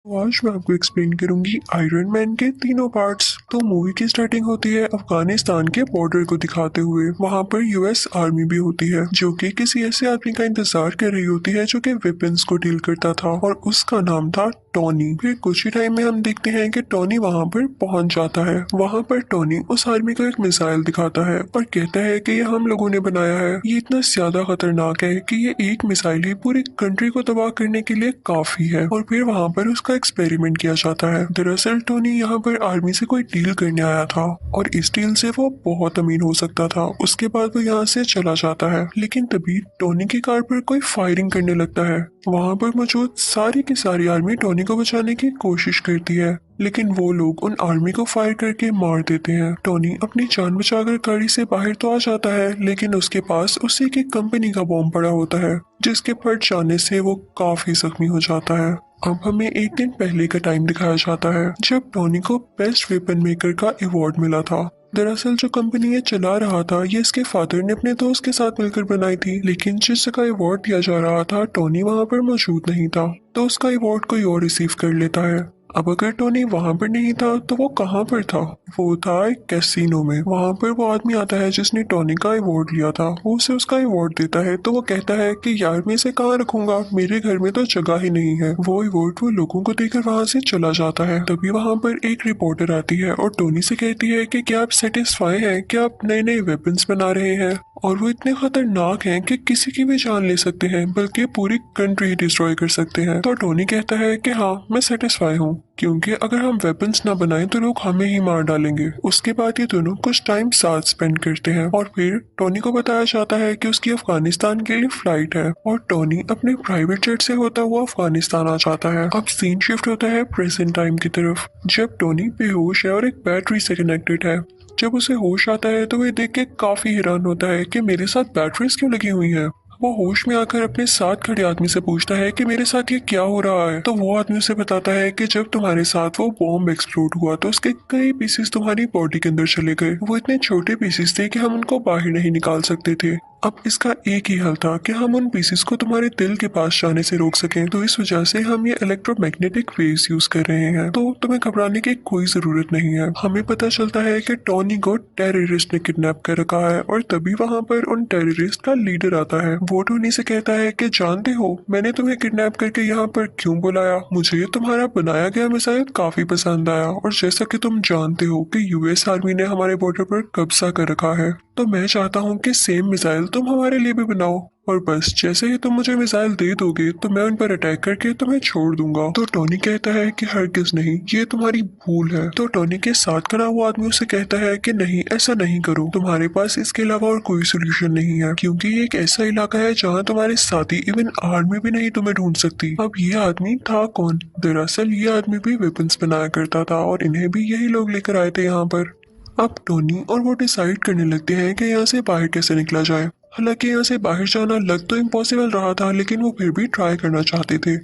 आज मैं आपको एक्सप्लेन करूंगी आयरन मैन के तीनों पार्ट्स। तो मूवी की स्टार्टिंग होती है अफगानिस्तान के बॉर्डर को दिखाते हुए। वहां पर यूएस आर्मी भी होती है जो कि किसी ऐसे आदमी का इंतजार कर रही होती है जो कि वेपन्स को डील करता था और उसका नाम था टोनी। फिर कुछ ही टाइम में हम देखते हैं कि टोनी वहां पर पहुंच जाता है। वहां पर टोनी उस आर्मी को एक मिसाइल दिखाता है और कहता है कि ये हम लोगों ने बनाया है। ये इतना ज्यादा खतरनाक है कि ये एक मिसाइल ही पूरी कंट्री को तबाह करने के लिए काफी है। और फिर वहां पर उसका एक्सपेरिमेंट किया जाता है। दरअसल टोनी यहाँ पर आर्मी से कोई डील करने आया था और इस डील से वो बहुत अमीर हो सकता था। उसके बाद वो यहाँ से चला जाता है, लेकिन तभी टोनी की कार पर कोई फायरिंग करने लगता है। वहाँ पर मौजूद सारी की सारी आर्मी टोनी को बचाने की कोशिश करती है, लेकिन वो लोग उन आर्मी को फायर करके मार देते हैं। टोनी अपनी जान बचाकर गाड़ी से बाहर तो आ जाता है, लेकिन उसके पास उसी की कंपनी का बॉम्ब पड़ा होता है जिसके फट जाने से वो काफी जख्मी हो जाता है। अब हमें एक दिन पहले का टाइम दिखाया जाता है जब टोनी को बेस्ट वेपन मेकर का अवार्ड मिला था। दरअसल जो कंपनी ये चला रहा था ये इसके फादर ने अपने दोस्त के साथ मिलकर बनाई थी, लेकिन जिस जगह अवार्ड दिया जा रहा था टोनी वहां पर मौजूद नहीं था, तो उसका अवार्ड कोई और रिसीव कर लेता है। अब अगर टोनी वहां पर नहीं था तो वो कहाँ पर था? वो था एक कैसीनो में। वहां पर वो आदमी आता है जिसने टोनी का अवार्ड लिया था। वो उसे उसका अवार्ड देता है तो वो कहता है कि यार मैं इसे कहाँ रखूंगा, मेरे घर में तो जगह ही नहीं है। वो अवार्ड वो लोगों को देकर वहां से चला जाता है। तभी वहां पर एक रिपोर्टर आती है और टोनी से कहती है कि क्या आप सेटिस्फाई हैं, क्या आप नए नए वेपन्स बना रहे हैं और वो इतने खतरनाक हैं कि किसी की भी जान ले सकते हैं, बल्कि पूरी कंट्री डिस्ट्रॉय कर सकते हैं। तो टोनी कहता है कि हाँ मैं सेटिस्फाई हूँ, क्योंकि अगर हम वेपन्स ना बनाएं तो लोग हमें ही मार डालेंगे। उसके बाद ये दोनों कुछ टाइम साथ स्पेंड करते हैं और फिर टोनी को बताया जाता है कि उसकी अफगानिस्तान के लिए फ्लाइट है और टोनी अपने प्राइवेट जेट से होता हुआ अफगानिस्तान आ जाता है। अब सीन शिफ्ट होता है प्रेजेंट टाइम की तरफ, जब टोनी बेहोश है और एक बैटरी से कनेक्टेड है। जब उसे होश आता है तो वह देख के काफी हैरान होता है कि मेरे साथ बैटरीज क्यों लगी हुई हैं। वो होश में आकर अपने साथ खड़े आदमी से पूछता है कि मेरे साथ ये क्या हो रहा है। तो वो आदमी उसे बताता है कि जब तुम्हारे साथ वो बॉम्ब एक्सप्लोड हुआ तो उसके कई पीसेस तुम्हारी बॉडी के अंदर चले गए। वो इतने छोटे पीसेस थे कि हम उनको बाहर नहीं निकाल सकते थे। अब इसका एक ही हल था कि हम उन पीसेस को तुम्हारे दिल के पास जाने से रोक सकें। तो इस वजह से हम ये इलेक्ट्रोमैग्नेटिक वेव्स यूज कर रहे हैं। तो तुम्हें घबराने की कोई जरूरत नहीं है। हमें पता चलता है कि टोनी को टेररिस्ट ने किडनैप कर रखा है और तभी वहां पर उन टेररिस्ट का लीडर आता है। वो टोनी से कहता है कि जानते हो मैंने तुम्हें किडनैप करके यहाँ पर क्यों बुलाया? मुझे तुम्हारा बनाया गया मिसाइल काफी पसंद आया और जैसा कि तुम जानते हो कि यूएस आर्मी ने हमारे बॉर्डर पर कब्जा कर रखा है, तो मैं चाहता हूँ कि सेम मिसाइल तुम हमारे लिए भी बनाओ और बस जैसे ही तुम मुझे मिसाइल दे दोगे तो मैं उन पर अटैक करके तुम्हें छोड़ दूंगा। तो टोनी कहता है कि हरगिज नहीं, ये तुम्हारी भूल है। तो टोनी के साथ खड़ा हुआ आदमी उसे कहता है कि नहीं ऐसा नहीं करो, तुम्हारे पास इसके अलावा और कोई सोल्यूशन नहीं है, क्योंकि ये एक ऐसा इलाका है जहाँ तुम्हारे साथी इवन आर्मी भी नहीं तुम्हें ढूंढ सकती। अब ये आदमी था कौन? दरअसल ये आदमी भी वेपन्स बनाया करता था और इन्हें भी यही लोग लेकर आए थे यहाँ पर। अब टोनी और वो डिसाइड करने लगते हैं कि यहाँ से बाहर कैसे निकला जाए। हालांकि यहाँ से बाहर जाना लग तो इम्पॉसिबल रहा था, लेकिन वो फिर भी ट्राई करना चाहते थे।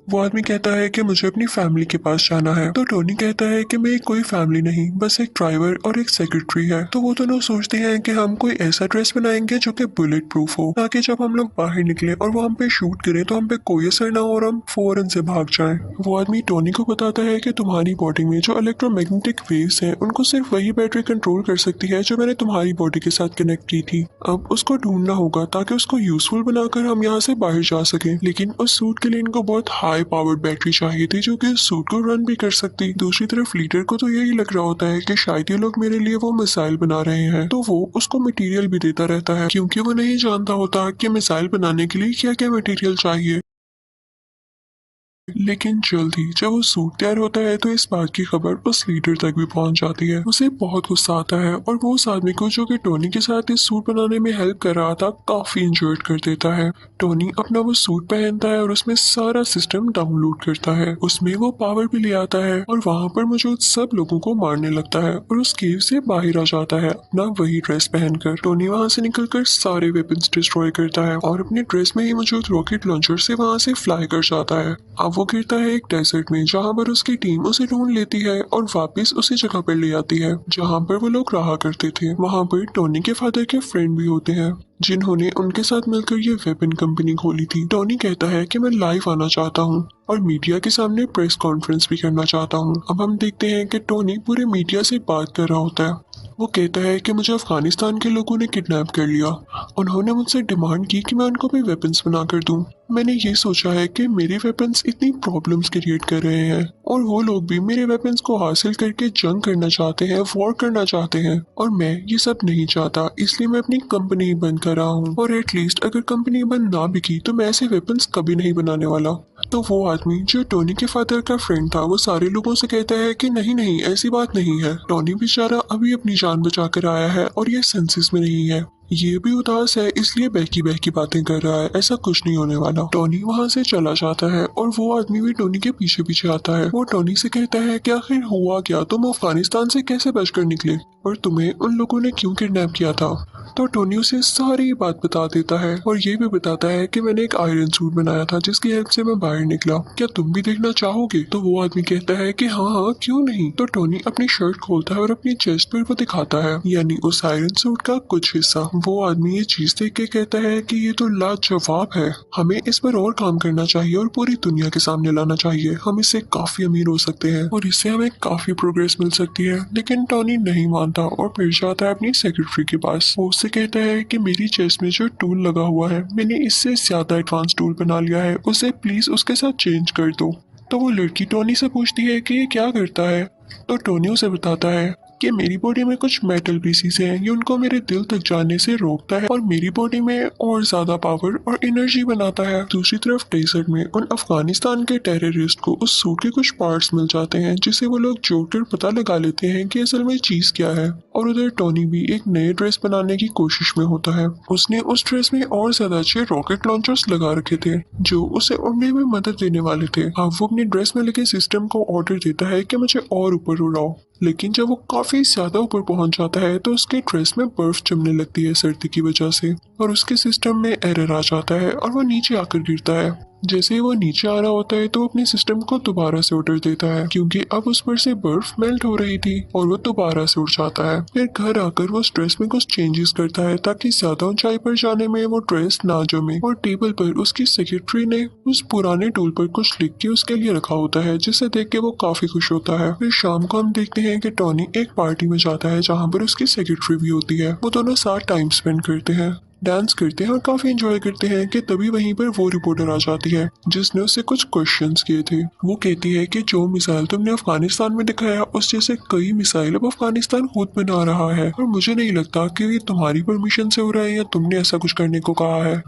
वो आदमी कहता है कि मुझे अपनी फैमिली के पास जाना है। तो टोनी कहता है कि मेरी कोई फैमिली नहीं, बस एक ड्राइवर और एक सेक्रेटरी है। तो वो दोनों सोचते हैं कि हम कोई ऐसा ड्रेस बनाएंगे जो कि बुलेट प्रूफ हो, ताकि जब हम लोग बाहर निकले और वो हम पे शूट करें तो हम पे कोई असर ना हो और हम फौरन से भाग जाएं। वो आदमी टोनी को बताता है कि तुम्हारी बॉडी में जो इलेक्ट्रोमैग्नेटिक वेव्स हैं उनको सिर्फ वही बैटरी कंट्रोल कर सकती है जो मैंने तुम्हारी बॉडी के साथ कनेक्ट की थी। अब उसको ढूंढना होगा ताकि उसको यूजफुल बनाकर हम यहाँ से बाहर जा सके, लेकिन उस सूट के लिए इनको बहुत हाई पावर्ड बैटरी चाहिए थी जो कि सूट को रन भी कर सकती। दूसरी तरफ लीडर को तो यही लग रहा होता है कि शायद ये लोग मेरे लिए वो मिसाइल बना रहे हैं, तो वो उसको मटेरियल भी देता रहता है, क्योंकि वो नहीं जानता होता कि मिसाइल बनाने के लिए क्या क्या मटेरियल चाहिए। लेकिन जल्द ही जब वो सूट तैयार होता है तो इस बात की खबर उस लीडर तक भी पहुंच जाती है। उसे बहुत गुस्सा आता है और वो उस आदमी को जो कि टोनी के साथ इस सूट बनाने में हेल्प कर रहा था काफी इंजर्ड कर देता है। टोनी अपना वो सूट पहनता है और उसमें सारा सिस्टम डाउनलोड करता है। उसमें वो पावर भी ले आता है और वहाँ पर मौजूद सब लोगों को मारने लगता है और उस केव से बाहर आ जाता है अपना वही ड्रेस पहनकर। टोनी वहाँ से निकलकर सारे वेपन्स डिस्ट्रॉय करता है और अपने ड्रेस में ही मौजूद रॉकेट लॉन्चर से वहाँ से फ्लाई कर जाता है। अब वो गिरता है एक डेजर्ट में, जहाँ पर उसकी टीम उसे ढूंढ लेती है और वापस उसी जगह पर ले आती है जहाँ पर वो लोग रहा करते थे। वहाँ पर टोनी के फादर के फ्रेंड भी होते हैं जिन्होंने उनके साथ मिलकर ये वेपन कंपनी खोली थी। टोनी कहता है कि मैं लाइव आना चाहता हूँ और मीडिया के सामने प्रेस कॉन्फ्रेंस भी करना चाहता हूँ। अब हम देखते हैं कि टोनी पूरे मीडिया से बात कर रहा होता है। वो कहता है कि मुझे अफगानिस्तान के लोगों ने किडनैप कर लिया। उन्होंने मुझसे डिमांड की कि मैं उनको भी वेपन्स बना कर दूं। मैंने ये सोचा है कि मेरे वेपन्स इतनी प्रॉब्लम्स क्रिएट कर रहे हैं और वो लोग भी मेरे वेपन्स को हासिल करके जंग करना चाहते हैं, वॉर करना चाहते हैं, और मैं ये सब नहीं चाहता, इसलिए मैं अपनी कंपनी बंद कर रहा हूँ। और एटलीस्ट अगर कंपनी बंद ना भी की तो मैं ऐसे वेपन्स कभी नहीं बनाने वाला। तो वो आदमी जो टोनी के फादर का फ्रेंड था वो सारे लोगों से कहता है कि नहीं नहीं, ऐसी बात नहीं है। टोनी बेचारा अभी अपनी जान बचा कर आया है और ये सेंसेस में नहीं है। ये भी उदास है, इसलिए बहकी बहकी बातें कर रहा है, ऐसा कुछ नहीं होने वाला। टोनी वहाँ से चला जाता है और वो आदमी भी टोनी के पीछे पीछे आता है। वो टोनी से कहता है कि आखिर हुआ क्या, तुम अफगानिस्तान से कैसे बचकर निकले और तुम्हें उन लोगों ने क्यों किडनैप किया था। तो टोनी उसे सारी बात बता देता है और ये भी बताता है कि मैंने एक आयरन सूट बनाया था जिसकी हेल्प से मैं बाहर निकला, क्या तुम भी देखना चाहोगे। तो वो आदमी कहता है कि हाँ हाँ क्यों नहीं। तो टोनी अपनी शर्ट खोलता है और अपनी चेस्ट पर वो दिखाता है, यानी उस आयरन सूट का कुछ हिस्सा। वो आदमी ये चीज देख के कहता है कि ये तो लाजवाब है, हमें इस पर और काम करना चाहिए और पूरी दुनिया के सामने लाना चाहिए, हम इससे काफी अमीर हो सकते हैं और इससे हमें काफी प्रोग्रेस मिल सकती है। लेकिन टोनी नहीं मानता और फिर जाता है अपनी सेक्रेटरी के पास। वो उससे कहता है कि मेरी चेस्ट में जो टूल लगा हुआ है मैंने इससे ज्यादा एडवांस टूल बना लिया है, उसे प्लीज उसके साथ चेंज कर दो। तो वो लड़की टोनी से पूछती है कि ये क्या करता है। तो टोनी उसे बताता है कि मेरी बॉडी में कुछ मेटल पीसीज हैं, ये उनको मेरे दिल तक जाने से रोकता है और मेरी बॉडी में और ज्यादा पावर और एनर्जी बनाता है। दूसरी तरफ डेजर्ट में उन अफगानिस्तान के टेररिस्ट को उस सूट के कुछ पार्ट्स मिल जाते हैं जिसे वो लोग जोड़कर पता लगा लेते हैं कि असल में चीज क्या है। और उधर टोनी भी एक नए ड्रेस बनाने की कोशिश में होता है। उसने उस ड्रेस में और ज्यादा अच्छे रॉकेट लॉन्चर्स लगा रखे थे जो उसे उड़ने में मदद देने वाले थे। अब वो अपनी ड्रेस में लगे सिस्टम को ऑर्डर देता है कि मुझे और ऊपर उड़ाओ, लेकिन जब वो काफी ज्यादा ऊपर पहुंच जाता है तो उसके ड्रेस में बर्फ जमने लगती है सर्दी की वजह से और उसके सिस्टम में एरर आ जाता है और वो नीचे आकर गिरता है। जैसे ही वो नीचे आ रहा होता है तो अपने सिस्टम को दोबारा से ऑर्डर देता है क्योंकि अब उस पर से बर्फ मेल्ट हो रही थी और वो दोबारा से उड़ जाता है। फिर घर आकर वो ड्रेस में कुछ चेंजेस करता है ताकि ज्यादा ऊंचाई पर जाने में वो ड्रेस ना जमे, और टेबल पर उसकी सेक्रेटरी ने उस पुराने टूल पर कुछ लिख के उसके लिए रखा होता है जिसे देख के वो काफी खुश होता है। फिर शाम को हम देखते हैं कि टोनी एक पार्टी में जाता है जहाँ पर उसकी सेक्रेटरी भी होती है। वो दोनों साथ टाइम स्पेंड करते हैं, डांस करते हैं और काफी एंजॉय करते हैं कि तभी वहीं पर वो रिपोर्टर आ जाती है जिसने उससे कुछ क्वेश्चंस किए थे। वो कहती है कि जो मिसाइल तुमने अफगानिस्तान में दिखाया उस जैसे कई मिसाइल अब अफगानिस्तान खुद बना रहा है और मुझे नहीं लगता कि ये तुम्हारी परमिशन से हो रहा है या तुमने ऐसा कुछ करने को कहा है।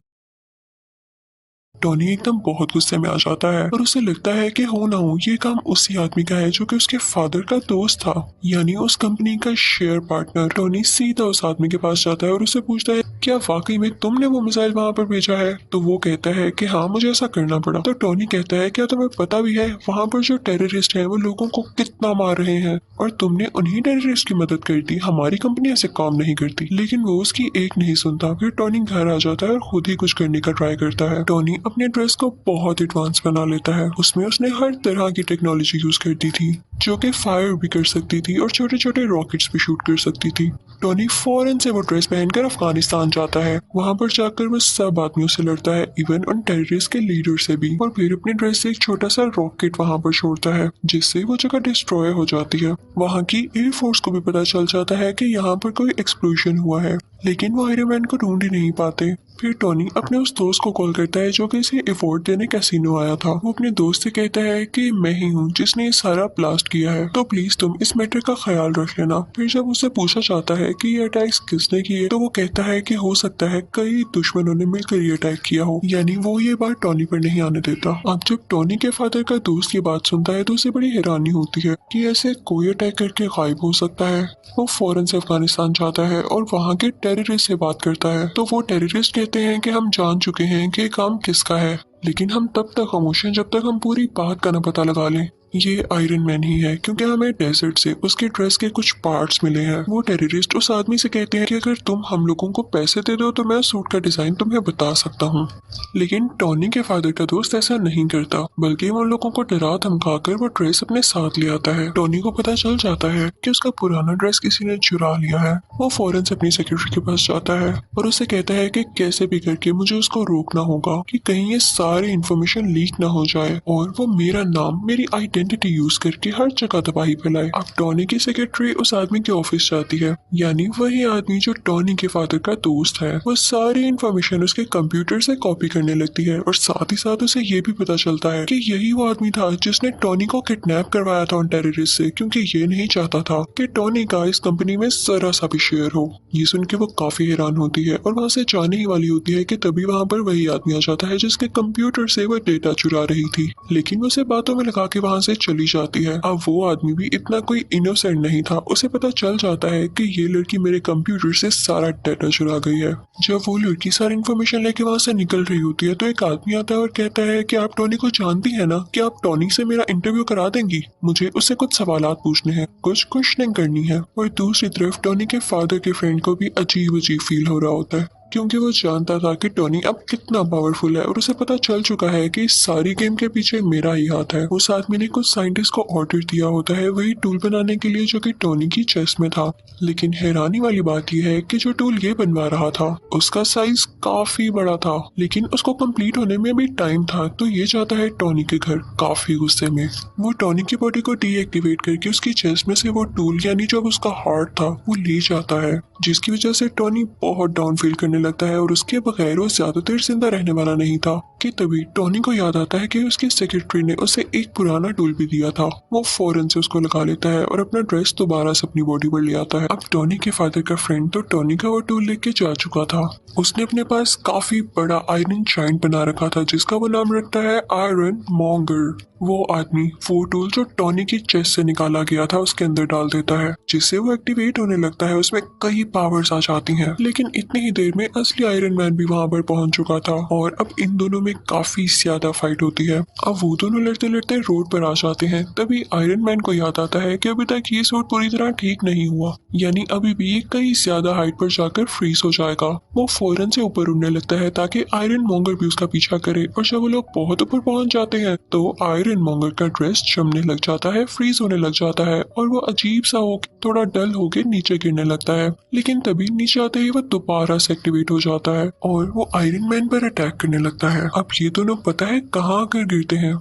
टोनी एकदम बहुत गुस्से में आ जाता है और उसे लगता है कि हो ना हो ये काम उसी आदमी का है जो कि उसके फादर का दोस्त था, यानी उस कंपनी का शेयर पार्टनर। टोनी सीधा उस आदमी के पास जाता है और उससे पूछता है क्या वाकई में तुमने वो मिसाइल वहाँ पर भेजा है। तो वो कहता है कि हाँ मुझे ऐसा करना पड़ा। तो टोनी कहता है क्या तुम्हें पता भी है वहाँ पर जो टेररिस्ट हैं वो लोगों को कितना मार रहे हैं और तुमने उन्हीं टेररिस्ट की मदद कर दी, हमारी कंपनी ऐसे काम नहीं करती। लेकिन वो उसकी एक नहीं सुनता। फिर टोनी घर आ जाता है और खुद ही कुछ करने का ट्राई करता है। टोनी अपने ड्रेस को बहुत एडवांस बना लेता है, उसमें उसने हर तरह की टेक्नोलॉजी यूज कर दी थी जो कि फायर भी कर सकती थी और छोटे छोटे रॉकेट्स भी शूट कर सकती थी। टोनी फौरन से वो ड्रेस पहनकर अफगानिस्तान जाता है। वहाँ पर जाकर वो सब आदमियों से लड़ता है, इवन उन टेररिस्ट के लीडर से भी, और फिर अपनी ड्रेस से एक छोटा सा रॉकेट वहाँ पर छोड़ता है जिससे वो जगह डिस्ट्रॉय हो जाती है। वहाँ की एयरफोर्स को भी पता चल जाता है कि यहाँ पर कोई एक्सप्लोजन हुआ है, लेकिन वो आयरन मैन को ढूंढ ही नहीं पाते। फिर टोनी अपने उस दोस्त को कॉल करता है जो कि इसे अवार्ड देने कैसीनो आया था। वो अपने दोस्त से कहता है कि मैं ही हूँ जिसने ये सारा ब्लास्ट किया है, तो प्लीज तुम इस मैटर का ख्याल रख लेना। फिर जब उससे पूछा जाता है कि ये अटैक्स किसने किए तो वो कहता है कि हो सकता है कई दुश्मनों ने मिलकर ये अटैक किया हो, यानी वो ये बात टोनी पर नहीं आने देता। अब जब टोनी के फादर का दोस्त ये बात सुनता है तो उसे बड़ी हैरानी होती है कि ऐसे कोई अटैक करके गायब हो सकता है। वो फौरन से अफगानिस्तान जाता है और वहाँ के टेररिस्ट से बात करता है। तो वो टेररिस्ट कहते हैं कि हम जान चुके हैं कि काम किसका है, लेकिन हम तब तक खामोश हैं जब तक हम पूरी बात का न पता लगा लें। ये आयरन मैन ही है, क्योंकि हमें डेजर्ट से उसके ड्रेस के कुछ पार्ट्स मिले हैं। वो टेररिस्ट उस आदमी से कहते हैं कि अगर तुम हम लोगों को पैसे दे दो तो मैं सूट का डिजाइन तुम्हें बता सकता हूँ। लेकिन टॉनी के फादर का दोस्त ऐसा नहीं करता, बल्कि वो उन लोगों को डरा धमकाकर वो ड्रेस अपने साथ ले आता है। टॉनी को पता चल जाता है कि उसका पुराना ड्रेस किसी ने चुरा लिया है। वो फौरन से अपनी सेक्रेटरी के पास जाता है और उससे कहता है कि कैसे भी करके मुझे उसको रोकना होगा कि कहीं ये सारी इंफॉर्मेशन लीक ना हो जाए और वो मेरा नाम, मेरी आइडेंटिटी यूज करके हर जगह तबाही फैलाए। अब टॉनी की सेक्रेटरी उस आदमी के ऑफिस जाती है, यानी वही आदमी जो टॉनी के फादर का दोस्त है। वो सारी इंफॉर्मेशन उसके कंप्यूटर से कॉपी करने लगती है और साथ ही साथ उसे ये भी पता चलता है कि यही वो आदमी था जिसने टॉनी को किडनैप करवाया था उन टेररिस्ट से, क्योंकि ये नहीं चाहता था कि टॉनी का इस कंपनी में जरा सा भी शेयर हो। ये सुन के वो काफी हैरान होती है और वहाँ से जाने ही वाली होती है कि तभी वहाँ पर वही आदमी आ जाता है जिसके कंप्यूटर से वो डेटा चुरा रही थी, लेकिन वो उसे बातों में लगा के वहाँ से चली जाती है। अब वो आदमी भी इतना कोई इनोसेंट नहीं था, उसे पता चल जाता है कि ये लड़की मेरे कंप्यूटर से सारा डेटा चुरा गई है। जब वो लड़की सारी इन्फॉर्मेशन लेके वहाँ से निकल रही होती है तो एक आदमी आता है और कहता है कि आप टॉनी को जानती है ना, कि आप टॉनी से मेरा इंटरव्यू करा देंगी, मुझे उससे कुछ सवालात पूछने हैं, कुछ क्वेश्चनिंग करनी है। और दूसरी तरफ टॉनी के फादर के फ्रेंड को भी अजीब अजीब फील हो रहा होता है, क्योंकि वो जानता था कि टॉनी अब कितना पावरफुल है और उसे पता चल चुका है कि इस सारी गेम के पीछे मेरा ही हाथ है। उस आदमी ने कुछ साइंटिस्ट को ऑर्डर दिया होता है वही टूल बनाने के लिए जो कि टॉनी की चेस्ट में था, लेकिन हैरानी वाली बात यह है कि जो टूल ये बनवा रहा था उसका साइज काफी बड़ा था, लेकिन उसको कंप्लीट होने में भी टाइम था। तो ये जाता है टॉनी के घर काफी गुस्से में। वो टॉनी की बॉडी को डीएक्टिवेट करके उसकी चेस्ट में से वो टूल, यानी जो उसका हार्ट था, वो ले जाता है, जिसकी वजह से टॉनी बहुत डाउन फील करने लगता है और उसके बगैर वो ज्यादा देर जिंदा रहने वाला नहीं था। कि तभी टॉनी को याद आता है कि उसकी सेक्रेटरी ने उसे एक पुराना टूल भी दिया था। वो फौरन से उसको लगा लेता है और अपना ड्रेस दोबारा से अपनी बॉडी पर ले आता है। अब टॉनी के फादर का फ्रेंड तो टॉनी का वो टूल लेके जा चुका था। उसने अपने पास काफी बड़ा आयरन जायंट बना रखा था जिसका वो नाम रखता है आयरन मॉन्गर। वो आदमी वो टूल जो टॉनी की चेस्ट से निकाला गया था उसके अंदर डाल देता है, जिससे वो एक्टिवेट होने लगता है। उसमें कई पावर्स आ जाती हैं, लेकिन इतनी ही देर में असली आयरन मैन भी वहां पर पहुंच चुका था और अब इन दोनों में काफी ज्यादा फाइट होती है। अब वो दोनों लड़ते लड़ते रोड पर आ जाते हैं, तभी आयरन मैन को याद आता है कि अभी तक ये सूट पूरी तरह ठीक नहीं हुआ, यानी अभी भी ये कई ज्यादा हाइट पर जाकर फ्रीज हो जाएगा। वो फौरन से ऊपर उड़ने लगता है ताकि आयरन मॉन्गर भी उसका पीछा करे, और जब वो लोग बहुत ऊपर पहुंच जाते हैं तो आयरन मॉन्गर का ड्रेस जमने लग जाता है, फ्रीज होने लग जाता है और वो अजीब सा हो थोड़ा डल होके नीचे गिरने लगता है। लेकिन तभी नीचे आते ही वो दोबारा से एक्टिवेट हो जाता है और वो आयरन मैन पर अटैक करने लगता है। अब ये दोनों पता है कहाँ आकर गिरते हैं?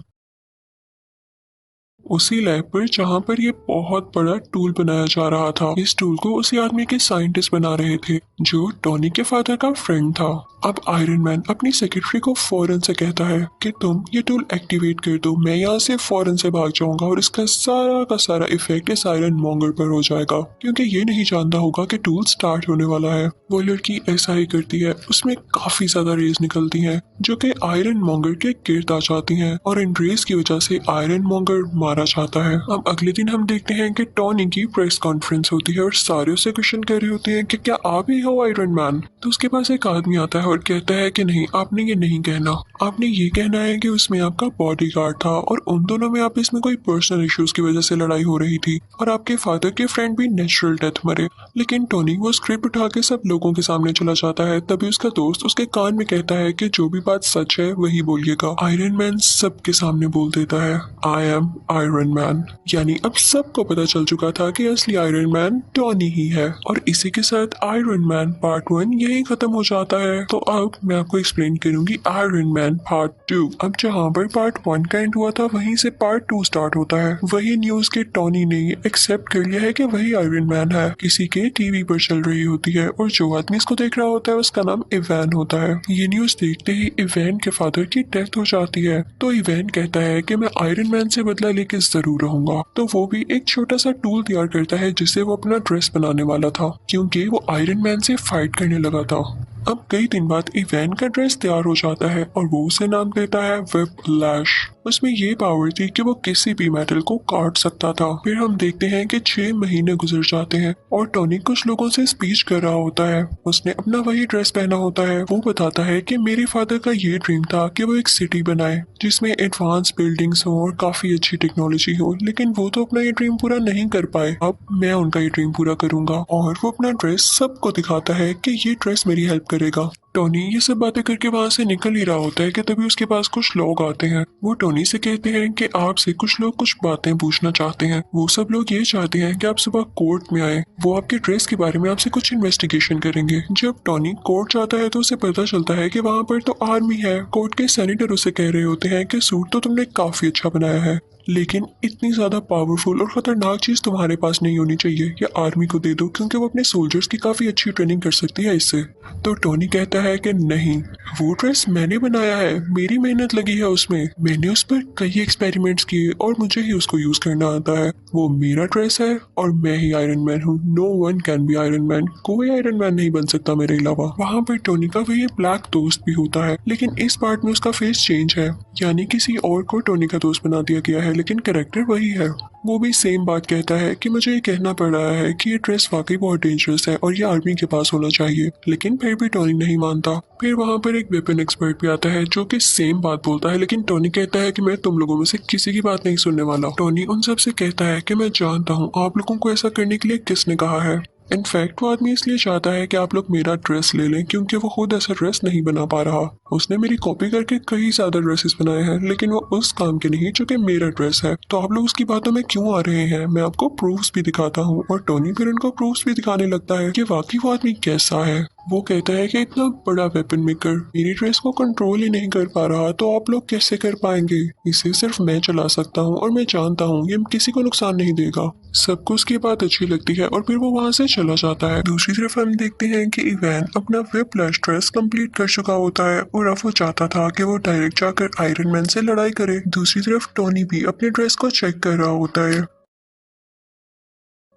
उसी लैब पर जहाँ पर ये बहुत बड़ा टूल बनाया जा रहा था। इस टूल को उसी आदमी के साइंटिस्ट बना रहे थे जो टॉनी के फादर का फ्रेंड था। अब आयरन मैन अपनी सेक्रेटरी को फौरन से कहता है कि तुम ये टूल एक्टिवेट कर दो, मैं यहाँ से फौरन से भाग जाऊंगा और इसका सारा का सारा इफेक्ट इस आयरन मॉन्गर पर हो जाएगा, क्योंकि ये नहीं जानता होगा कि टूल स्टार्ट होने वाला है। वो लड़की ऐसा ही करती है, उसमें काफी ज्यादा रेज निकलती हैं जो कि आयरन मॉन्गर के गिर्द आ जाती हैं और इन रेज की वजह से आयरन मॉन्गर मारा जाता है। अब अगले दिन हम देखते हैं कि टॉनी की प्रेस कॉन्फ्रेंस होती है और सारे उससे क्वेश्चन कर रहे होते हैं कि क्या आप ही हो आयरन मैन। तो उसके पास एक आदमी आता है और कहता है कि नहीं, आपने ये नहीं कहना, आपने ये कहना है कि उसमें आपका बॉडीगार्ड था और उन दोनों में आप इसमें कोई पर्सनल इश्यूज की वजह से लड़ाई हो रही थी और आपके फादर के फ्रेंड भी नेचुरल डेथ मरे। लेकिन टॉनी वो स्क्रिप्ट उठा के सब लोगों के सामने चला जाता है। तभी उसका दोस्त उसके कान में कहता है कि जो भी बात सच है वही बोलिएगा। आयरन मैन सबके सामने बोल देता है, आई एम आयरन मैन। यानी अब सबको पता चल चुका था कि असली आयरन मैन टॉनी ही है। और इसी के साथ आयरन मैन पार्ट 1 यही खत्म हो जाता है। तो अब मैं आपको एक्सप्लेन करूंगी आयरन मैन पार्ट 2। अब जहाँ पर पार्ट 1 का एंड हुआ था वहीं से पार्ट 2 स्टार्ट होता है। वही न्यूज के टॉनी ने एक्सेप्ट कर लिया है कि वही आयरन मैन है, किसी के टीवी पर चल रही होती है और जो आदमी इसको देख रहा होता है उसका नाम इवैन होता है। ये न्यूज देखते ही इवैन के फादर की डेथ हो जाती है। तो इवैन कहता है कि मैं आयरन मैन से बदला लेके जरूर रहूंगा। तो वो भी एक छोटा सा टूल तैयार करता है जिससे वो अपना ड्रेस बनाने वाला था, क्योंकि वो आयरन मैन से फाइट करने लगा था। अब कई दिन बाद इवैन का ड्रेस तैयार हो जाता है और वो उसे नाम देता है व्हिप लैश। उसमें ये पावर थी कि वो किसी भी मेटल को काट सकता था। फिर हम देखते हैं कि 6 महीने गुजर जाते हैं और टोनी कुछ लोगों से स्पीच कर रहा होता है। उसने अपना वही ड्रेस पहना होता है। वो बताता है कि मेरे फादर का ये ड्रीम था कि वो एक सिटी बनाए जिसमें एडवांस बिल्डिंग्स हो और काफी अच्छी टेक्नोलॉजी हो, लेकिन वो तो अपना ये ड्रीम पूरा नहीं कर पाए। अब मैं उनका ये ड्रीम पूरा करूंगा। और वो अपना ड्रेस सबको दिखाता है कि ये ड्रेस मेरी हेल्प करेगा। टोनी ये सब बातें करके वहां से निकल ही रहा होता है कि तभी उसके पास कुछ लोग आते हैं। वो टोनी से कहते हैं कि आपसे कुछ लोग कुछ बातें पूछना चाहते हैं। वो सब लोग ये चाहते हैं कि आप सुबह कोर्ट में आए। वो आपके ड्रेस के बारे में आपसे कुछ इन्वेस्टिगेशन करेंगे। जब टोनी कोर्ट जाता है तो उसे पता चलता है कि वहाँ पर तो आर्मी है। कोर्ट के सेनेटर उसे कह रहे होते हैं कि सूट तो तुमने काफी अच्छा बनाया है, लेकिन इतनी ज्यादा पावरफुल और खतरनाक चीज तुम्हारे पास नहीं होनी चाहिए। ये आर्मी को दे दो क्योंकि वो अपने सोल्जर्स की काफी अच्छी ट्रेनिंग कर सकती है इससे। तो टोनी कहता है कि नहीं, वो ड्रेस मैंने बनाया है, मेरी मेहनत लगी है उसमें, मैंने उस पर कई एक्सपेरिमेंट्स किए और मुझे ही उसको यूज करना आता है। वो मेरा ड्रेस है और मैं ही आयरन मैन हूँ। No one can be Iron Man. कोई आयरन मैन नहीं बन सकता मेरे अलावा। वहाँ पर टोनी का वही ब्लैक दोस्त भी होता है, लेकिन इस पार्ट में उसका फेस चेंज है, यानी किसी और को टोनी का दोस्त बना दिया गया है, लेकिन कैरेक्टर वही है। वो भी सेम बात कहता है कि मुझे ये कहना पड़ रहा है कि ये ड्रेस वाकई बहुत डेंजरस है और ये आर्मी के पास होना चाहिए, लेकिन फिर भी टोनी नहीं मानता। फिर वहाँ पर एक वेपन एक्सपर्ट भी आता है जो कि सेम बात बोलता है, लेकिन टोनी कहता है कि मैं तुम लोगों में से किसी की बात नहीं सुनने वाला। टोनी उन सब से कहता है कि मैं जानता हूँ आप लोगों को ऐसा करने के लिए किसने कहा है। इनफैक्ट वो आदमी इसलिए चाहता है कि आप लोग मेरा ड्रेस ले लें क्योंकि वो खुद ऐसा ड्रेस नहीं बना पा रहा। उसने मेरी कॉपी करके कई ज्यादा ड्रेसेस बनाए हैं, लेकिन वो उस काम के नहीं जो कि मेरा ड्रेस है। तो आप लोग उसकी बातों में क्यों आ रहे हैं? मैं आपको प्रूफ्स भी दिखाता हूँ। और टोनी फिर उनको प्रूफ्स भी दिखाने लगता है कि वाकई वो आदमी कैसा है। वो कहता है कि इतना बड़ा वेपन मेकर मेरी ड्रेस को कंट्रोल ही नहीं कर पा रहा, तो आप लोग कैसे कर पाएंगे? इसे सिर्फ मैं चला सकता हूँ और मैं जानता हूँ ये किसी को नुकसान नहीं देगा। सबको उसकी बात अच्छी लगती है और फिर वो वहाँ से चला जाता है। दूसरी तरफ हम देखते हैं कि इवान अपना व्हिप्लैश ड्रेस कंप्लीट कर चुका होता है और अब वो चाहता था कि वो डायरेक्ट जाकर आयरन मैन से लड़ाई करे। दूसरी तरफ टोनी भी अपने ड्रेस को चेक कर रहा होता है।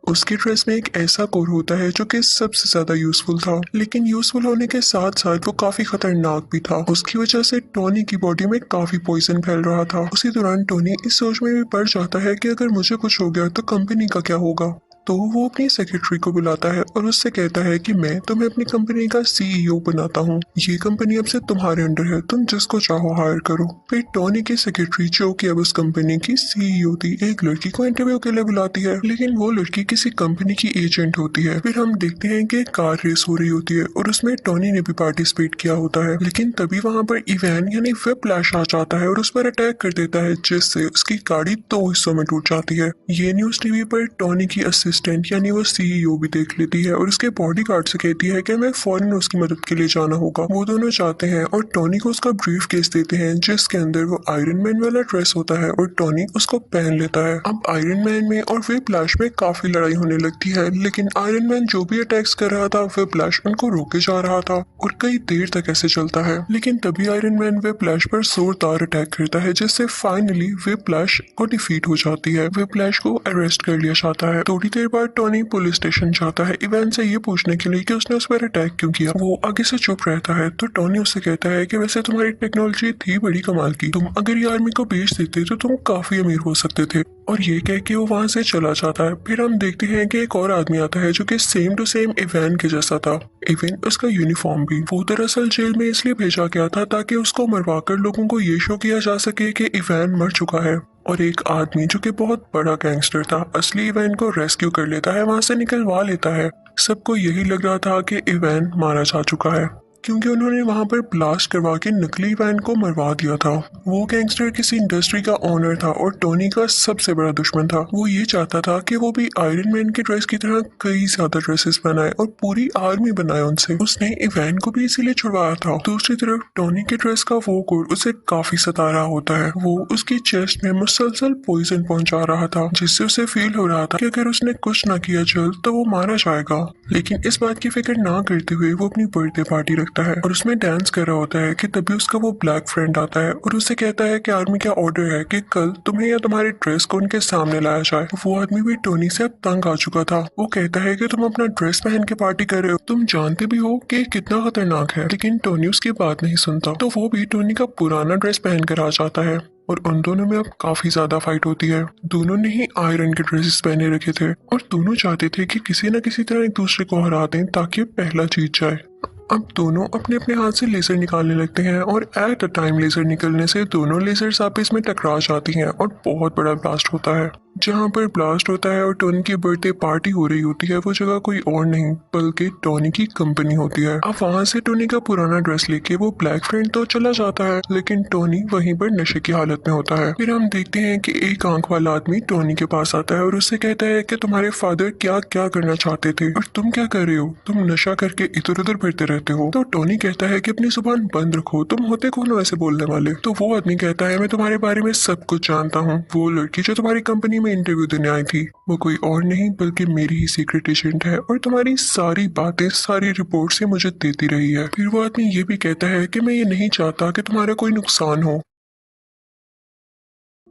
उसकी ड्रेस में एक ऐसा कोर होता है जो कि सबसे ज्यादा यूजफुल था, लेकिन यूजफुल होने के साथ साथ वो काफी खतरनाक भी था। उसकी वजह से टोनी की बॉडी में काफी पॉइजन फैल रहा था। उसी दौरान टोनी इस सोच में भी पड़ जाता है कि अगर मुझे कुछ हो गया तो कंपनी का क्या होगा। तो वो अपनी सेक्रेटरी को बुलाता है और उससे कहता है कि मैं तुम्हें अपनी कंपनी का सीईओ बनाता हूँ। ये कंपनी अब से तुम्हारे अंडर है, तुम जिसको चाहो हायर करो। फिर टोनी की सेक्रेटरी जो कि अब उस कंपनी की सीईओ थी, एक लड़की को इंटरव्यू के लिए बुलाती है, लेकिन वो लड़की किसी कंपनी की एजेंट होती है। फिर हम देखते हैं कि एक कार रेस हो रही होती है और उसमें टोनी ने भी पार्टिसिपेट किया होता है, लेकिन तभी वहाँ पर इवान यानी व्हिप्लैश आ जाता है और उस पर अटैक कर देता है, जिससे उसकी गाड़ी 2 हिस्सों में टूट जाती है। ये न्यूज टीवी पर टोनी की असिस्टेंट यानी वो सीईओ भी देख लेती है और उसके बॉडीगार्ड से कहती है कि हमें फौरन उसकी मदद के लिए जाना होगा। वो दोनों जाते हैं और टोनी को उसका ब्रीफ केस देते हैं जिसके अंदर वो आयरन मैन वाला ड्रेस होता है और टोनी उसको पहन लेता है। अब आयरन मैन में और व्हिप्लैश में काफी लड़ाई होने लगती है, लेकिन आयरन मैन जो भी अटैक्स कर रहा था व्हिप्लैश उनको रोके जा रहा था और कई देर तक ऐसे चलता है। लेकिन तभी आयरन मैन व्हिप्लैश पर जोरदार अटैक करता है, जिससे फाइनली व्हिप्लैश को डिफीट हो जाती है। व्हिप्लैश को अरेस्ट कर लिया जाता है। थोड़ी देर बाद टोनी पुलिस स्टेशन जाता है इवान से ये पूछने के लिए कि उसने उस पर अटैक क्यों किया। वो आगे से चुप रहता है तो टोनी उससे कहता है कि वैसे तुम्हारी टेक्नोलॉजी थी बड़ी कमाल की, तुम अगर ये आर्मी को बेच देते तो तुम काफी अमीर हो सकते थे। और ये कह के वो वहां से चला जाता है। फिर हम देखते हैं कि एक और आदमी आता है जो कि सेम टू सेम इवान के जैसा था, इवन उसका यूनिफॉर्म भी। वो दरअसल जेल में इसलिए भेजा गया था ताकि उसको मरवाकर लोगों को ये शो किया जा सके कि इवान मर चुका है। और एक आदमी जो कि बहुत बड़ा गैंगस्टर था असली इवान को रेस्क्यू कर लेता है, वहां से निकलवा लेता है। सबको यही लग रहा था कि इवान मारा जा चुका है क्योंकि उन्होंने वहां पर ब्लास्ट करवा के नकली इवान को मरवा दिया था। वो गैंगस्टर किसी इंडस्ट्री का ओनर था और टोनी का सबसे बड़ा दुश्मन था। वो ये चाहता था कि वो भी आयरन मैन के ड्रेस की तरह कई ज्यादा ड्रेसेस बनाए और पूरी आर्मी बनाए उनसे। उसने इवान को भी इसीलिए छुड़वाया था। दूसरी तरफ टोनी के ड्रेस का वो कोड उसे काफी सता रहा होता है। वो उसकी चेस्ट में मुसलसल पॉइजन पहुंचा रहा था, जिससे उसे फील हो रहा था कि अगर उसने कुछ ना किया जल्द तो वो मारा जाएगा। लेकिन इस बात की फिक्र ना करते हुए वो अपनी बर्थडे पार्टी रखता है और उसमें डांस कर रहा होता है कि तभी उसका वो ब्लैक फ्रेंड आता है और उसे कहता है कि आर्मी का ऑर्डर है कि कल तुम्हें या तुम्हारे ड्रेस को उनके सामने लाया जाए। वो आदमी भी टोनी से अब तंग आ चुका था। वो कहता है कि तुम अपना ड्रेस पहन के पार्टी कर रहे हो, तुम जानते भी हो कि कितना खतरनाक है, लेकिन टोनी उसकी बात नहीं सुनता। तो वो भी टोनी का पुराना ड्रेस पहन कर आ जाता है। और उन दोनों में अब काफी ज्यादा फाइट होती है। दोनों ने ही आयरन के ड्रेसेस पहने रखे थे और दोनों चाहते थे कि किसी न किसी तरह एक दूसरे को हरा दें ताकि पहला जीत जाए। अब दोनों अपने अपने हाथ से लेजर निकालने लगते हैं और एट अ टाइम लेजर निकलने से दोनों लेजर्स आपस में टकरा जाती हैं और बहुत बड़ा ब्लास्ट होता है। जहाँ पर ब्लास्ट होता है और टोनी की बर्थडे पार्टी हो रही होती है वो जगह कोई और नहीं बल्कि टोनी की कंपनी होती है। अब वहाँ से टोनी का पुराना ड्रेस लेके वो ब्लैक फ्रेंड तो चला जाता है, लेकिन टोनी वहीं पर नशे की हालत में होता है। फिर हम देखते हैं कि एक आंख वाला आदमी टोनी के पास आता है और उससे कहता है कि तुम्हारे फादर क्या क्या करना चाहते थे और तुम क्या कर रहे हो, तुम नशा करके इधर उधर फिरते रहते हो। तो टोनी कहता है कि अपनी जुबान बंद रखो, तुम होते कौन हो ऐसे बोलने वाले। तो वो आदमी कहता है मैं तुम्हारे बारे में सब कुछ जानता हूँ, वो लड़की जो तुम्हारी कंपनी में इंटरव्यू देने आई थी वो कोई और नहीं बल्कि मेरी ही सीक्रेट एजेंट है और तुम्हारी सारी बातें सारी रिपोर्ट से मुझे देती रही है। फिर वो आदमी ये भी कहता है कि मैं ये नहीं चाहता कि तुम्हारा कोई नुकसान हो,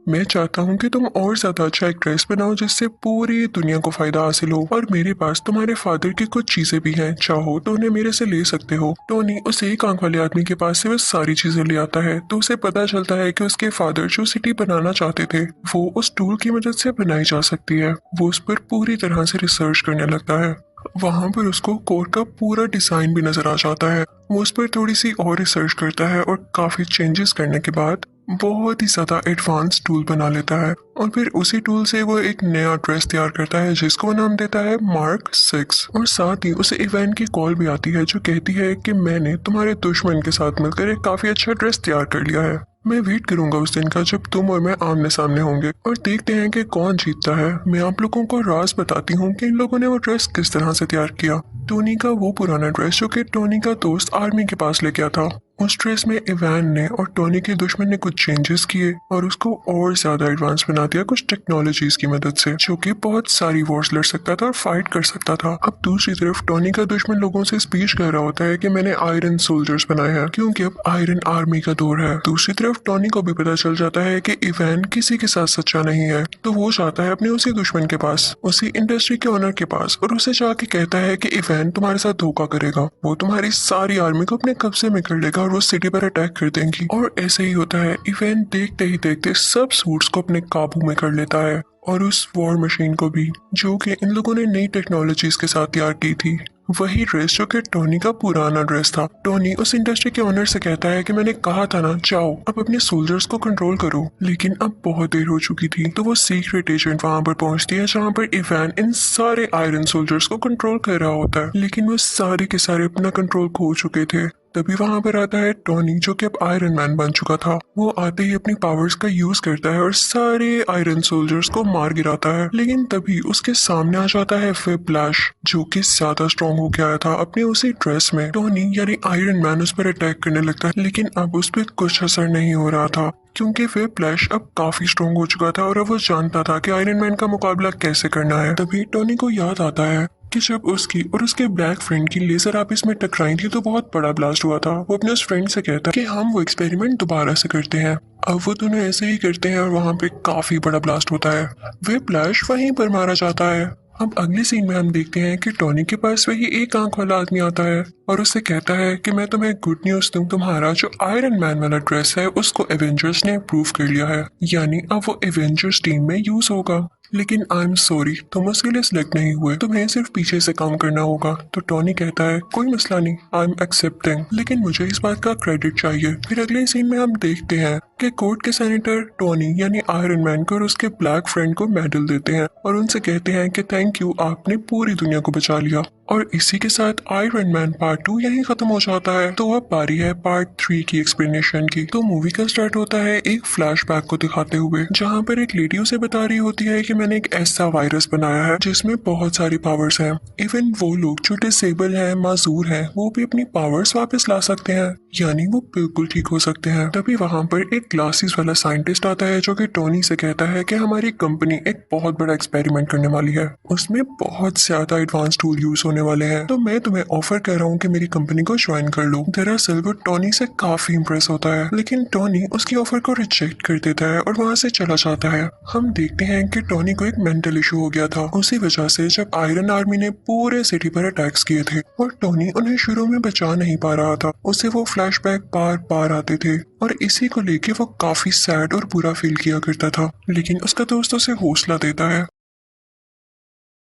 मैं चाहता हूँ कि तुम और ज्यादा अच्छा एक ड्रेस बनाओ जिससे पूरी दुनिया को फायदा हासिल हो और मेरे पास तुम्हारे फादर की कुछ चीजें भी हैं, चाहो तो उन्हें मेरे से ले सकते हो। टोनी उस एक आंख वाले आदमी के पास से वो सारी चीजें ले आता है तो उसे पता चलता है कि उसके फादर जो सिटी बनाना चाहते थे वो उस टूल की मदद से बनाई जा सकती है। वो उस पर पूरी तरह से रिसर्च करने लगता है। वहां पर उसको कोर का पूरा डिजाइन भी नजर आ जाता है। वो उस पर थोड़ी सी और रिसर्च करता है और काफी चेंजेस करने के बाद बहुत ही ज्यादा एडवांस टूल बना लेता है और फिर उसी टूल से वो एक नया ड्रेस तैयार करता है जिसको वो नाम देता है मार्क 6। और साथ ही उसे इवेंट की कॉल भी आती है जो कहती है कि मैंने तुम्हारे दुश्मन के साथ मिलकर एक काफी अच्छा ड्रेस तैयार कर लिया है। मैं वेट करूंगा उस दिन का जब तुम और मैं आमने सामने होंगे और देखते हैं कि कौन जीतता है। मैं आप लोगों को राज बताती हूँ कि इन लोगों ने वो ड्रेस किस तरह से तैयार किया। टोनी का वो पुराना ड्रेस जो कि टोनी का दोस्त आर्मी के पास लेके आया था, उस ड्रेस में इवान ने और टोनी के दुश्मन ने कुछ चेंजेस किए और उसको और ज्यादा एडवांस बना दिया कुछ टेक्नोलॉजीज की मदद से, जो कि बहुत सारी वॉर्स लड़ सकता था और फाइट कर सकता था। अब दूसरी तरफ टोनी का दुश्मन लोगों से स्पीच कर रहा होता है कि मैंने आयरन सोल्जर्स बनाए हैं क्योंकि अब आयरन आर्मी का दौर है। दूसरी तरफ टोनी को भी पता चल जाता है कि इवान किसी के साथ सच्चा नहीं है, तो वो जाता है अपने उसी दुश्मन के पास, उसी इंडस्ट्री के ओनर के पास, और उसे जाके कहता है कि इवान तुम्हारे साथ धोखा करेगा, वो तुम्हारी सारी आर्मी को अपने कब्जे में कर लेगा और वो सिटी पर अटैक कर देंगी। और ऐसे ही होता है, इवेंट देखते ही देखते सब सूट्स को अपने काबू में कर लेता है और उस वॉर मशीन को भी, जो कि इन लोगों ने नई टेक्नोलॉजीज के साथ तैयार की थी। वही ड्रेस जो कि टोनी का पुराना ड्रेस था। टोनी उस इंडस्ट्री के ओनर से कहता है कि मैंने कहा था ना, जाओ अब अपने सोल्जर्स को कंट्रोल करो, लेकिन अब बहुत देर हो चुकी थी। तो वो सीक्रेट एजेंट वहां पर पहुंचती है जहां पर इवान इन सारे आयरन सोल्जर्स को कंट्रोल कर रहा होता है, लेकिन वो सारे के सारे अपना कंट्रोल खो चुके थे। तभी वहां पर आता है टोनी जो कि अब आयरन मैन बन चुका था। वो आते ही अपनी पावर्स का यूज करता है और सारे आयरन सोल्जर्स को मार गिराता है, लेकिन तभी उसके सामने आ जाता है व्हिप्लैश जो कि ज्यादा स्ट्रॉन्ग हो गया था अपने उसी ड्रेस में। टोनी यानी आयरन मैन उस पर अटैक करने लगता है, लेकिन अब उस पर कुछ असर नहीं हो रहा था क्योंकि व्हिप्लैश अब काफी स्ट्रॉन्ग हो चुका था और अब वो जानता था कि आयरन मैन का मुकाबला कैसे करना है। तभी टोनी को याद आता है कि जब उसकी और उसके ब्लैक फ्रेंड की लेजर आपस में टकराई थी तो बहुत बड़ा ब्लास्ट हुआ था। वो अपने उस फ्रेंड से कहता है कि हम वो एक्सपेरिमेंट दोबारा से करते हैं। अब वो दोनों ऐसे ही करते हैं और वहां पे काफी बड़ा ब्लास्ट होता है। व्हिप्लैश वहीं पर मारा जाता है। अब अगले सीन में हम देखते हैं कि टोनी के पास वही एक आंख वाला आदमी आता है और उससे कहता है कि मैं तुम्हें गुड न्यूज दूं, तुम्हारा जो आयरन मैन वाला ड्रेस है उसको एवेंजर्स ने अप्रूव कर लिया है, यानी अब वो एवेंजर्स टीम में यूज होगा। लेकिन आई एम सॉरी, तुम उसके लिए सिलेक्ट नहीं हुए, तुम्हें सिर्फ पीछे से काम करना होगा। तो टोनी कहता है कोई मसला नहीं, आई एम एक्सेप्टिंग, लेकिन मुझे इस बात का क्रेडिट चाहिए। फिर अगले सीन में हम देखते हैं कि कोर्ट के सेनेटर टोनी यानी आयरन मैन को और उसके ब्लैक फ्रेंड को मेडल देते हैं और उनसे कहते हैं कि थैंक यू, आपने पूरी दुनिया को बचा लिया। और इसी के साथ आयरन मैन पार्ट 2 यहीं खत्म हो जाता है। तो अब बारी है पार्ट 3 की एक्सप्लेनेशन की। तो मूवी का स्टार्ट होता है एक फ्लैशबैक को दिखाते हुए जहाँ पर एक लेडी उसे बता रही होती है कि मैंने एक ऐसा वायरस बनाया है जिसमें बहुत सारी पावर्स हैं। इवन वो लोग जो डिसेबल हैं, माजूर हैं, वो भी अपनी पावर्स वापस ला सकते हैं, यानी वो बिल्कुल ठीक हो सकते हैं। तभी वहाँ पर एक ग्लासेस वाला साइंटिस्ट आता है जो कि टोनी से कहता है कि हमारी कंपनी एक बहुत बड़ा एक्सपेरिमेंट करने वाली है, उसमें बहुत ज्यादा एडवांस टूल यूज होने होने वाले हैं, तो मैं तुम्हें ऑफर कर रहा हूँ कि मेरी कंपनी को ज्वाइन कर लो। दरअसल वो टोनी से काफी इम्प्रेस होता है, लेकिन टोनी उसकी ऑफर को रिजेक्ट कर देता है और वहाँ से चला जाता है। हम देखते हैं कि टोनी को एक मेंटल इशू हो गया था, उसी वजह से जब आयरन आर्मी ने पूरे सिटी पर अटैक्स किए थे और टोनी उन्हें शुरू में बचा नहीं पा रहा था, उसे वो फ्लैशबैक बार बार आते थे और इसी को लेके वो काफी सैड और बुरा फील किया करता था। लेकिन उसका दोस्त उसे हौसला देता है।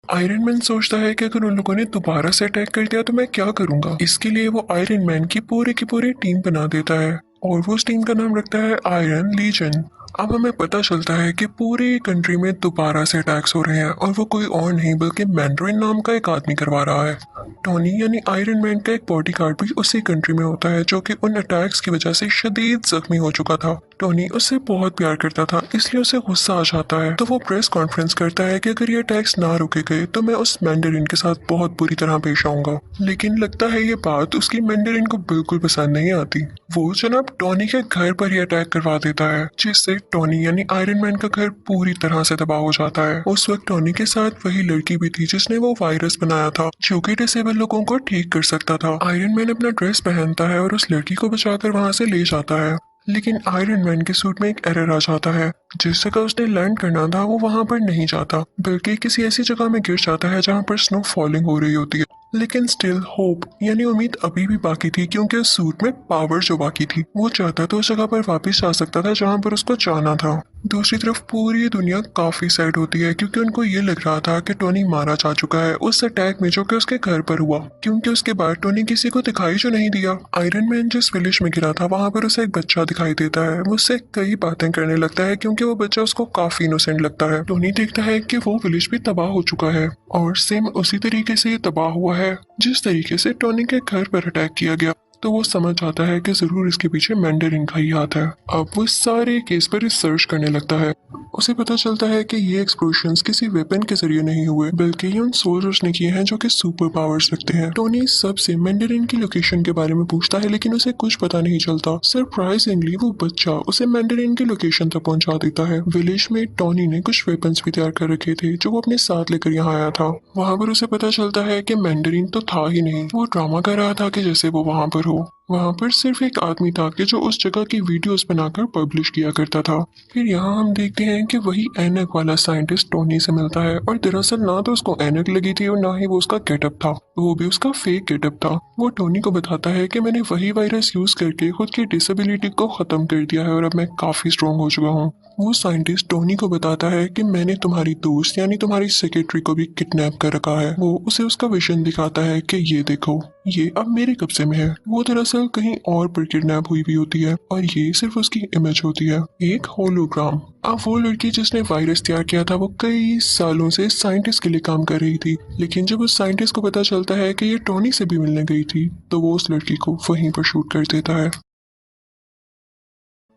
आयरन मैन सोचता है कि अगर उन लोगों ने दोबारा से अटैक कर दिया तो मैं क्या करूंगा। इसके लिए वो आयरन मैन की पूरी टीम बना देता है और वो उस टीम का नाम रखता है आयरन लीजन। अब हमें पता चलता है कि पूरी कंट्री में दोबारा से अटैक्स हो रहे हैं और वो कोई और नहीं बल्कि मैंड्रिन नाम का एक आदमी करवा रहा है। टोनी यानी आयरन मैन का एक बॉडीगार्ड भी उसी कंट्री में होता है जो कि उन अटैक्स की वजह से शदीद जख्मी हो चुका था। टोनी उससे बहुत प्यार करता था, इसलिए उसे गुस्सा आ जाता है, तो वो प्रेस कॉन्फ्रेंस करता है कि अगर ये अटैक्स ना रुके गए तो मैं उस मैंडरिन के साथ बहुत बुरी तरह पेश आऊंगा। लेकिन लगता है ये बात उसकी मैंडरिन को बिल्कुल पसंद नहीं आती। वो जनाब टोनी के घर पर ही अटैक करवा देता है, जिससे टोनी यानी आयरन मैन का घर पूरी तरह से तबाह हो जाता है। उस वक्त टोनी के साथ वही लड़की भी थी जिसने वो वायरस बनाया था जो कि डिसेबल लोगों को ठीक कर सकता था। आयरन मैन अपना ड्रेस पहनता है और उस लड़की को बचाकर वहां से ले जाता है, लेकिन आयरन मैन के सूट में एक एरर आ जाता है। जिस जगह उसने लैंड करना था वो वहां पर नहीं जाता, बल्कि किसी ऐसी जगह में गिर जाता है जहां पर स्नो फॉलिंग हो रही होती है। लेकिन स्टिल होप यानी उम्मीद अभी भी बाकी थी, क्योंकि उस सूट में पावर जो बाकी थी वो चाहता तो उस जगह पर वापस जा सकता था जहां पर उसको जाना था। दूसरी तरफ पूरी दुनिया काफी सैड होती है, क्योंकि उनको ये लग रहा था कि टोनी मारा जा चुका है उस अटैक में जो कि उसके घर पर हुआ, क्योंकि उसके बाद टोनी किसी को दिखाई जो नहीं दिया। आयरन मैन जिस विलेज में गिरा था वहां पर उसे एक बच्चा दिखाई देता है, वो उससे कई बातें करने लगता है क्योंकि वो बच्चा उसको काफी इनोसेंट लगता है। टोनी देखता है कि वो विलेज भी तबाह हो चुका है और सेम उसी तरीके से ये तबाह हुआ है जिस तरीके से टोनी के घर पर अटैक किया गया। तो वो समझ जाता है कि जरूर इसके पीछे मैंडरिन का ही हाथ है। अब वो इस सारे केस पर रिसर्च करने लगता है। उसे पता चलता है कि ये एक्सप्लोजन्स किसी वेपन के जरिए नहीं हुए, बल्कि ये उन सोल्जर्स ने किए हैं जो कि सुपर पावर्स रखते हैं। टोनी सबसे मैंडरिन की लोकेशन के बारे में पूछता है, लेकिन उसे कुछ पता नहीं चलता। सरप्राइजिंगली वो बच्चा उसे मैंडरिन की लोकेशन तक पहुंचा देता है। विलेज में टोनी ने कुछ वेपन्स भी तैयार कर रखे थे जो वो अपने साथ लेकर यहाँ आया था। वहाँ पर उसे पता चलता है कि मैंडरिन तो था ही नहीं, वो ड्रामा कर रहा था कि जैसे वो वहाँ पर हो। वहाँ पर सिर्फ एक आदमी था कि जो उस जगह की वीडियोस बनाकर पब्लिश किया करता था। फिर यहाँ हम देखते हैं कि वही ऐनक वाला साइंटिस्ट टोनी से मिलता है, और दरअसल ना तो उसको ऐनक लगी थी और ना ही वो उसका गेटअप था, वो भी उसका फेक गेटअप था। वो टोनी को बताता है कि मैंने वही वायरस यूज करके खुद की डिसेबिलिटी को खत्म कर दिया है और अब मैं काफी स्ट्रॉन्ग हो चुका हूँ। वो साइंटिस्ट टोनी को बताता है कि मैंने तुम्हारी दोस्त यानी तुम्हारी सेक्रेटरी को भी किडनैप कर रखा है। वो उसे उसका विजन दिखाता है कि ये देखो, ये अब मेरे कब्जे में है। वो दरअसल कहीं और पर किडनैप हुई भी होती है और ये सिर्फ उसकी इमेज होती है, एक होलोग्राम। अब वो लड़की जिसने वायरस तैयार किया था वो कई सालों से साइंटिस्ट के लिए काम कर रही थी, लेकिन जब उस साइंटिस्ट को पता चलता है कि ये टोनी से भी मिलने गई थी तो वो उस लड़की को वहीं पर शूट कर देता है।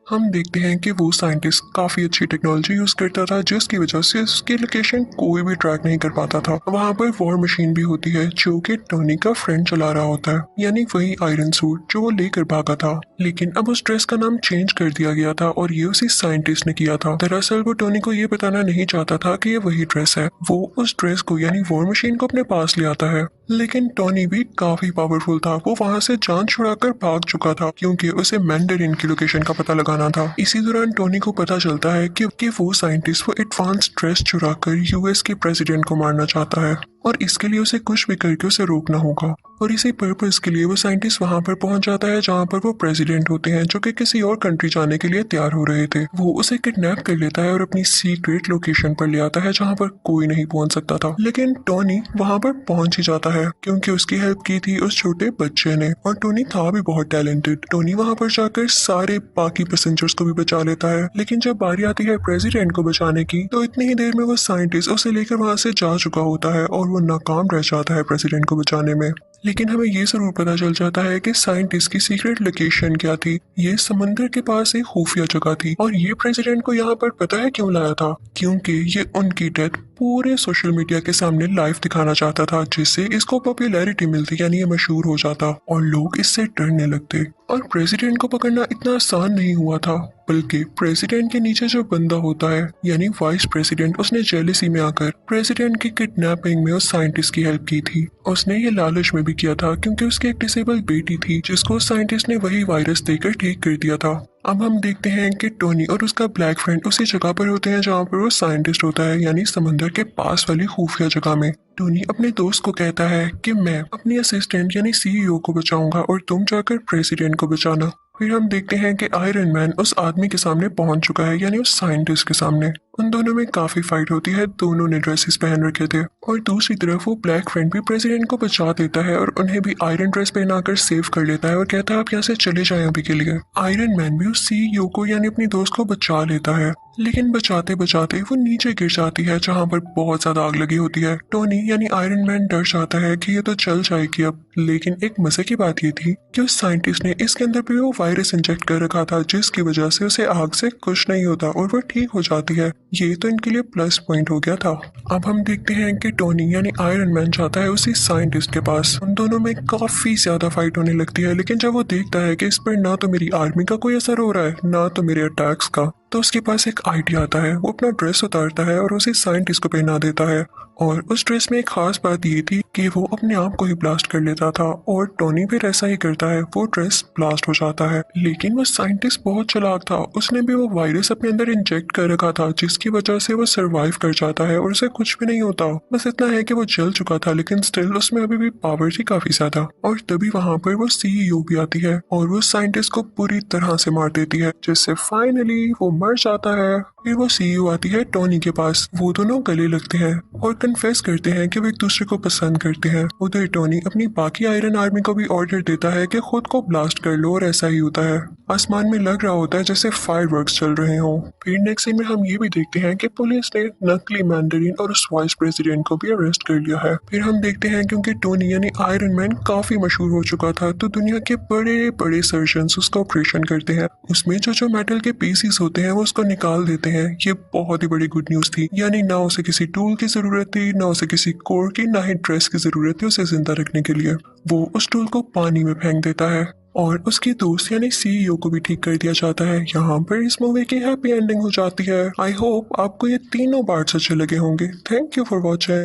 हम देखते हैं कि वो साइंटिस्ट काफी अच्छी टेक्नोलॉजी यूज करता था, जिसकी वजह से उसकी लोकेशन कोई भी ट्रैक नहीं कर पाता था। वहाँ पर वॉर मशीन भी होती है जो कि टोनी का फ्रेंड चला रहा होता है, यानी वही आयरन सूट जो वो लेकर भागा था। लेकिन अब उस ड्रेस का नाम चेंज कर दिया गया था और ये उसी साइंटिस्ट ने किया था। दरअसल वो टोनी को ये बताना नहीं चाहता था कि ये वही ड्रेस है। वो उस ड्रेस को यानी वॉर मशीन को अपने पास ले आता है, लेकिन टोनी भी काफी पावरफुल था। वो वहाँ से जान छुड़ाकर भाग चुका था क्योंकि उसे मैंडरिन की लोकेशन का पता लगाना था। इसी दौरान टोनी को पता चलता है कि वो साइंटिस्ट वो एडवांस ड्रेस चुराकर यूएस के प्रेसिडेंट को मारना चाहता है और इसके लिए उसे कुछ भी करके उसे रोकना होगा। और इसी पर्पस के लिए वो साइंटिस्ट वहां पर पहुंच जाता है जहां पर वो प्रेसिडेंट होते हैं जो कि किसी और कंट्री जाने के लिए तैयार हो रहे थे। वो उसे किडनैप कर लेता है और अपनी सीक्रेट लोकेशन पर ले आता है जहां पर कोई नहीं पहुंच सकता था। लेकिन टोनी वहां पर पहुंच ही जाता है क्योंकि उसकी हेल्प की थी उस छोटे बच्चे ने, और टोनी था भी बहुत टैलेंटेड। टोनी वहां पर जाकर सारे बाकी पैसेंजर्स को भी बचा लेता है, लेकिन जब बारी आती है प्रेसिडेंट को बचाने की तो इतनी ही देर में वो साइंटिस्ट उसे लेकर वहां से जा चुका होता है और वो नाकाम रह जाता है प्रेसिडेंट को बचाने में। लेकिन हमें ये जरूर पता चल जाता है कि साइंटिस्ट की सीक्रेट लोकेशन क्या थी। ये समंदर के पास एक खुफिया जगह थी और ये प्रेसिडेंट को यहाँ पर पता है क्यों लाया था, क्योंकि ये उनकी डेथ पूरे सोशल मीडिया के सामने लाइव दिखाना चाहता था, जिससे इसको पॉपुलैरिटी मिलती, यानी ये मशहूर हो जाता और लोग इससे डरने लगते। और प्रेसिडेंट को पकड़ना इतना आसान नहीं हुआ था, बल्कि प्रेसिडेंट के नीचे जो बंदा होता है यानी वाइस प्रेसिडेंट, उसने जेलिसी में आकर प्रेसिडेंट की किडनैपिंग में उस साइंटिस्ट की हेल्प की थी। उसने ये लालच में भी किया था क्योंकि उसकी एक डिसेबल बेटी थी जिसको उस साइंटिस्ट ने वही वायरस देकर ठीक कर दिया था। अब हम देखते हैं कि टोनी और उसका ब्लैक फ्रेंड उसी जगह पर होते हैं जहाँ पर वो साइंटिस्ट होता है, यानी समंदर के पास वाली खुफिया जगह में। टोनी अपने दोस्त को कहता है कि मैं अपनी असिस्टेंट यानी सीईओ को बचाऊंगा और तुम जाकर प्रेसिडेंट को बचाना। फिर हम देखते हैं कि आयरन मैन उस आदमी के सामने पहुंच चुका है, यानी उस साइंटिस्ट के सामने। उन दोनों में काफी फाइट होती है, दोनों ने ड्रेसेस पहन रखे थे और दूसरी तरफ वो ब्लैक फ्रेंड भी प्रेसिडेंट को बचा देता है और उन्हें भी आयरन ड्रेस पहनाकर सेव कर लेता है और कहता है आप यहाँ से चले जाएं अभी के लिए। आयरन मैन भी उस सीईओ को यानी अपनी दोस्त को बचा लेता है, लेकिन बचाते बचाते वो नीचे गिर जाती है जहाँ पर बहुत ज्यादा आग लगी होती है। टोनी यानी आयरन मैन डर जाता है कि ये तो जल जाएगी अब, लेकिन एक मजे की बात ये थी कि उस साइंटिस्ट ने इसके अंदर भी वो वायरस इंजेक्ट कर रखा था, जिसकी वजह से उसे आग से कुछ नहीं होता और वो ठीक हो जाती है। ये तो इनके लिए प्लस पॉइंट हो गया था। अब हम देखते हैं कि टोनी यानी आयरन मैन जाता है उसी साइंटिस्ट के पास। उन दोनों में काफी ज्यादा फाइट होने लगती है, लेकिन जब वो देखता है कि इस पर ना तो मेरी आर्मी का कोई असर हो रहा है ना तो मेरे अटैक्स का, तो उसके पास एक आइडिया आता है। वो अपना ड्रेस उतारता है और उसे साइंटिस्ट को पहना देता है। और उस ड्रेस में एक खास बात ये थी कि वो अपने आप को ही ब्लास्ट कर लेता था और टोनी फिर ऐसा ही करता है, वो ड्रेस ब्लास्ट हो जाता है। लेकिन वो साइंटिस्ट बहुत चालाक था, उसने भी वो वायरस अपने अंदर इंजेक्ट कर रखा था, जिसकी वजह से वो सरवाइव कर जाता है और उसे कुछ भी नहीं होता। बस इतना है कि वो जल चुका था, लेकिन स्टिल उसमें अभी भी पावर थी काफी ज्यादा। और तभी वहां पर वो सीईओ भी आती है और वो साइंटिस्ट को पूरी तरह से मार देती है, जिससे फाइनली वो मर जाता है। फिर वो सीईओ आती है टोनी के पास, वो दोनों गले लगते हैं और कन्फेस करते हैं कि वो एक दूसरे को पसंद करते हैं। उधर टोनी अपनी बाकी आयरन आर्मी को भी ऑर्डर देता है कि खुद को ब्लास्ट कर लो और ऐसा ही होता है। आसमान में लग रहा होता है जैसे फायरवर्क्स चल रहे हों। फिर नेक्स्ट सीन में हम ये भी देखते हैं कि पुलिस ने नकली मैंडरिन और उस वाइस प्रेसिडेंट को भी अरेस्ट कर लिया है। फिर हम देखते हैं क्योंकि टोनी यानी आयरन मैन काफी मशहूर हो चुका था, तो दुनिया के बड़े बड़े सर्जन्स उसका ऑपरेशन करते हैं। उसमें जो मेटल के पीसीस होते हैं वो उसको निकाल देते हैं। ये बहुत ही बड़ी गुड न्यूज थी, यानी ना उसे किसी टूल की जरूरत थी, ना उसे किसी कोर की, ना ही ड्रेस की जरूरत थी उसे जिंदा रखने के लिए। वो उस टूल को पानी में फेंक देता है और उसके दोस्त यानी सीईओ को भी ठीक कर दिया जाता है। यहाँ पर इस मूवी की हैप्पी एंडिंग हो जाती है। आई होप आपको ये तीनों पार्ट्स अच्छे लगे होंगे। Thank you for watching.